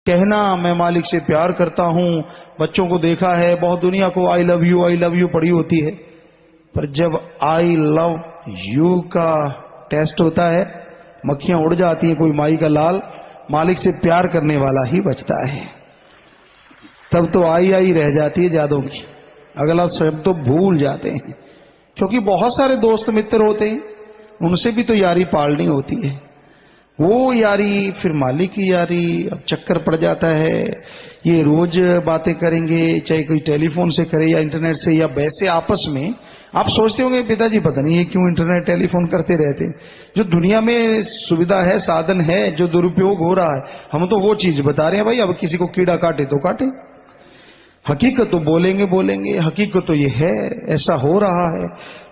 कहना मैं मालिक से प्यार करता हूं, बच्चों को देखा है बहुत दुनिया को आई लव यू पड़ी होती है, पर जब आई लव यू का टेस्ट होता है मक्खियां उड़ जाती हैं, कोई माई का लाल, मालिक से प्यार करने वाला ही बचता है। तब तो आई रह जाती है जादों की, अगला शब्द तो भूल जाते हैं, क्योंकि बहुत सारे दोस्त मित्र होते हैं, उनसे भी तो यारी पालनी होती है। वो यारी फिर मालिक की यारी, अब चक्कर पड़ जाता है। ये रोज बातें करेंगे, चाहे कोई टेलीफोन से करे या इंटरनेट से या वैसे आपस में। आप सोचते होंगे पिताजी पता नहीं ये क्यों इंटरनेट टेलीफोन करते रहते हैं। जो दुनिया में सुविधा है, साधन है, जो दुरुपयोग हो रहा है, हम तो वो चीज बता रहे हैं भाई। अब किसी को कीड़ा काटे तो काटे, हकीकत तो बोलेंगे, हकीकत तो ये है, ऐसा हो रहा है।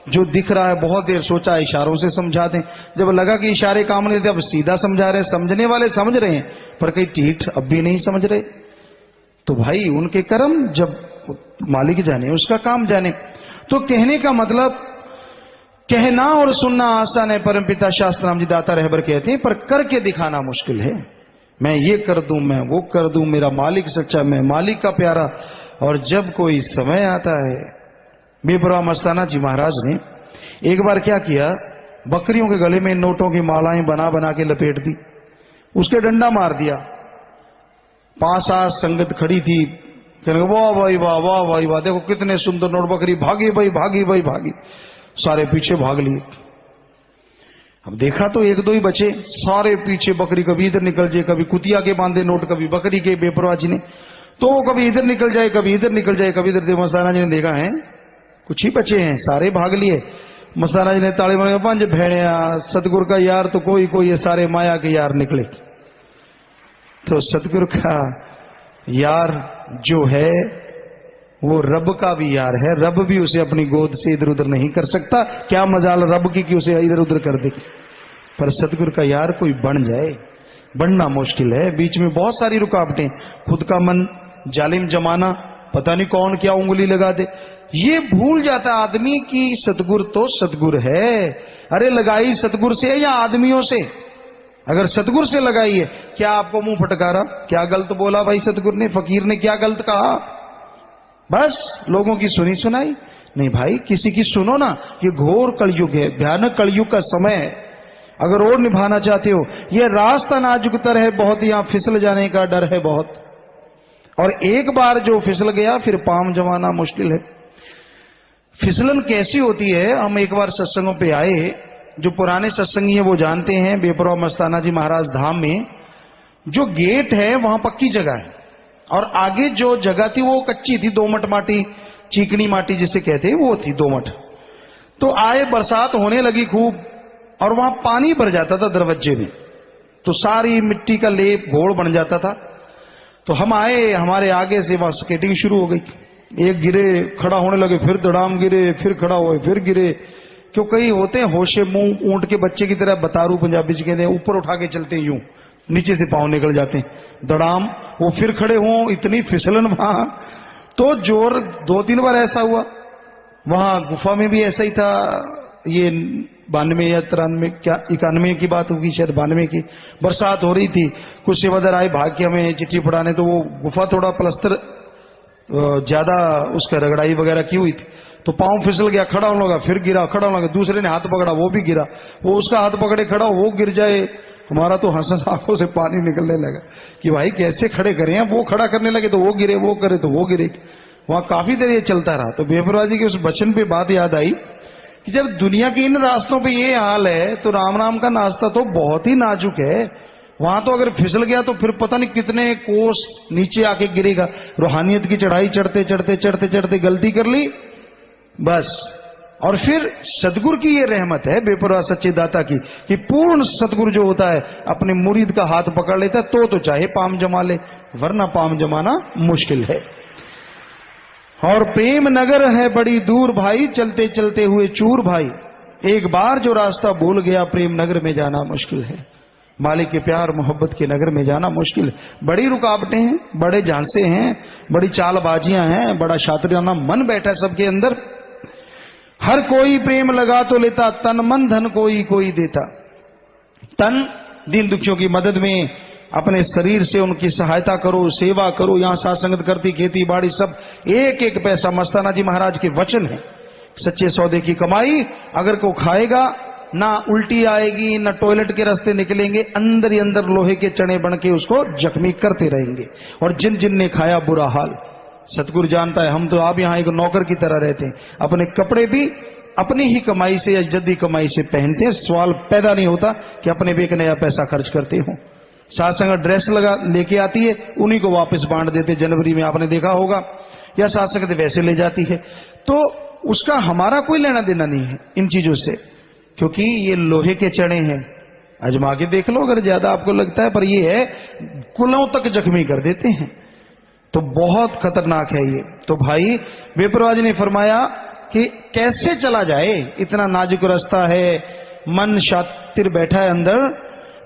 जो दिख रहा है बहुत देर सोचा इशारों से समझा दें, जब लगा कि इशारे काम नहीं थे अब सीधा समझा रहे, समझने वाले समझ रहे हैं पर कई ठीठ अब भी नहीं समझ रहे। तो भाई उनके कर्म, जब मालिक जाने उसका काम जाने। तो कहने का मतलब, कहना और सुनना आसान है, परमपिता शास्त्राम जी दाता रहबर कहते हैं, पर करके दिखाना मुश्किल है। मैं ये कर दूं, मैं वो कर दूं, मेरा मालिक सच्चा, मैं मालिक का प्यारा। और जब कोई समय आता है, बेपरवाह मस्ताना जी महाराज ने एक बार क्या किया, बकरियों के गले में नोटों की मालाएं बना बना के लपेट दी, उसके डंडा मार दिया। 5-7 संगत खड़ी थी, कहने वाह भाई वाह, वाह भाई वाह, देखो कितने सुंदर नोट, बकरी भागी भाई भागी भाई भागी, सारे पीछे भाग लिए। अब देखा तो 1-2 ही बचे, सारे पीछे बकरी, कभी इधर निकल जाए, कभी कुतिया के बांधे नोट, कभी बकरी के। बेपरवाह जी ने तो वो कभी इधर निकल जाए, कभी इधर निकल जाए, कभी इधर। मस्ताना जी ने देखा है कुछ ही बचे हैं, सारे भाग लिए। मस्ताना जी ने ताली मार, 5 भेड़िया, सतगुरु का यार तो कोई कोई, ये सारे माया के यार निकले। तो सतगुरु का यार जो है वो रब का भी यार है, रब भी उसे अपनी गोद से इधर उधर नहीं कर सकता। क्या मजाल रब की कि उसे इधर उधर कर दे, पर सतगुरु का यार कोई बन जाए, बनना मुश्किल है। बीच में बहुत सारी रुकावटें, खुद का मन, जालिम जमाना, पता नहीं कौन क्या उंगली लगा दे। ये भूल जाता आदमी की सतगुर तो सतगुर है। अरे लगाई सतगुर से या आदमियों से? अगर सतगुर से लगाई है, क्या आपको मुंह फटकारा, क्या गलत बोला भाई सतगुर ने, फकीर ने क्या गलत कहा? बस लोगों की सुनी सुनाई नहीं भाई, किसी की सुनो ना। ये घोर कलयुग है, भयानक कलयुग का समय है। अगर और निभाना चाहते हो, ये रास्ता नाजुकतर है बहुत, यहां फिसल जाने का डर है बहुत। और एक बार जो फिसल गया फिर पांव जमाना मुश्किल है। फिसलन कैसी होती है, हम एक बार सत्संगों पे आए, जो पुराने सत्संगी है वो जानते हैं। बेपरवाह मस्ताना जी महाराज धाम में जो गेट है वहां पक्की जगह है, और आगे जो जगह थी वो कच्ची थी, दोमट माटी, चीकनी माटी जिसे कहते हैं वो थी दोमट। तो आए, बरसात होने लगी खूब, और वहां पानी भर जाता था दरवाजे में, तो सारी मिट्टी का लेप घोड़ बन जाता था। तो हम आए, हमारे आगे से वहां स्केटिंग शुरू हो गई। एक गिरे, खड़ा होने लगे, फिर दड़ाम गिरे, फिर खड़ा हुए, फिर गिरे। क्यों कई होते हैं होशे मुंह ऊंट के बच्चे की तरह, बतारू पंजाबी जी कहते हैं, ऊपर उठा के चलते यूं, नीचे से पांव निकल जाते हैं, दड़ाम। वो फिर खड़े हों, इतनी फिसलन वहां, तो जोर 2-3 बार ऐसा हुआ। वहां गुफा में भी ऐसा ही था। ये 92 या 93 क्या 91 की बात होगी शायद, 92 की। बरसात हो रही थी, कुछ सेवादार आए भाग के हमें चिट्ठी पढ़ाने, तो वो गुफा थोड़ा प्लस्तर ज्यादा उसका रगड़ाई वगैरह की हुई थी, तो पांव फिसल गया, खड़ा होने लगा, फिर गिरा, खड़ा होने लगा, दूसरे ने हाथ पकड़ा, वो भी गिरा, वो उसका हाथ पकड़े खड़ा, वो गिर जाए। हमारा तो हंस आंखों से पानी निकलने लगा कि भाई कैसे खड़े करें। वो खड़ा करने लगे तो वो गिरे, वो करे तो वो गिरे। वहां काफी देर ये चलता रहा। तो बेपरवाह जी के उस वचन पे बात याद आई कि जब दुनिया के इन रास्तों पे ये हाल है, तो राम राम का नाश्ता तो बहुत ही नाजुक है। वहां तो अगर फिसल गया तो फिर पता नहीं कितने कोस नीचे आके गिरेगा। रूहानियत की चढ़ाई चढ़ते चढ़ते चढ़ते चढ़ते गलती कर ली बस। और फिर सतगुरु की ये रहमत है बेपरवाह सच्चे दाता की, कि पूर्ण सतगुरु जो होता है अपने मुरीद का हाथ पकड़ लेता है, तो चाहे पाम जमा ले, वरना पाम जमाना मुश्किल है। और प्रेम नगर है बड़ी दूर भाई, चलते चलते हुए चूर भाई। एक बार जो रास्ता भूल गया, प्रेम नगर में जाना मुश्किल है। मालिक के प्यार मोहब्बत के नगर में जाना मुश्किल है। बड़ी रुकावटें हैं, बड़े झांसे हैं, बड़ी चालबाजियां हैं, बड़ा शातिराना मन बैठा है सबके अंदर। हर कोई प्रेम लगा तो लेता, तन मन धन कोई कोई देता। तन दीन दुखियों की मदद में अपने शरीर से उनकी सहायता करो, सेवा करो। यहां सासंगत करती, खेती बाड़ी सब, एक एक पैसा मस्ताना जी महाराज के वचन है। सच्चे सौदे की कमाई अगर को खाएगा ना उल्टी आएगी, ना टॉयलेट के रास्ते निकलेंगे, अंदर ही अंदर लोहे के चने बन के उसको जख्मी करते रहेंगे। और जिन जिन ने खाया बुरा हाल, सतगुरु जानता है। हम तो आप यहां एक नौकर की तरह रहते हैं, अपने कपड़े भी अपनी ही कमाई से या जद्दी कमाई से पहनते हैं। सवाल पैदा नहीं होता कि अपने भी एक नया पैसा खर्च करते हो। सासंग ड्रेस लगा लेके आती है, उन्हीं को वापस बांट देते। जनवरी में आपने देखा होगा, या सासंग वैसे ले जाती है। तो उसका हमारा कोई लेना देना नहीं है इन चीजों से, क्योंकि ये लोहे के चने हैं। आजमा के देख लो अगर ज्यादा आपको लगता है, पर ये है कुलों तक जख्मी कर देते हैं। तो बहुत खतरनाक है ये। तो भाई विप्रवाज ने फरमाया कि कैसे चला जाए, इतना नाजुक रास्ता है, मन शातिर बैठा है अंदर।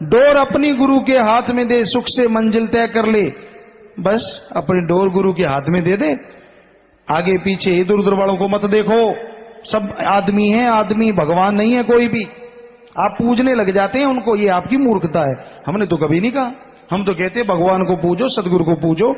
डोर अपनी गुरु के हाथ में दे, सुख से मंजिल तय कर ले। बस अपनी डोर गुरु के हाथ में दे दे, आगे पीछे इधर उधर वालों को मत देखो। सब आदमी हैं, आदमी भगवान नहीं है कोई भी। आप पूजने लग जाते हैं उनको, ये आपकी मूर्खता है। हमने तो कभी नहीं कहा, हम तो कहते हैं भगवान को पूजो, सदगुरु को पूजो।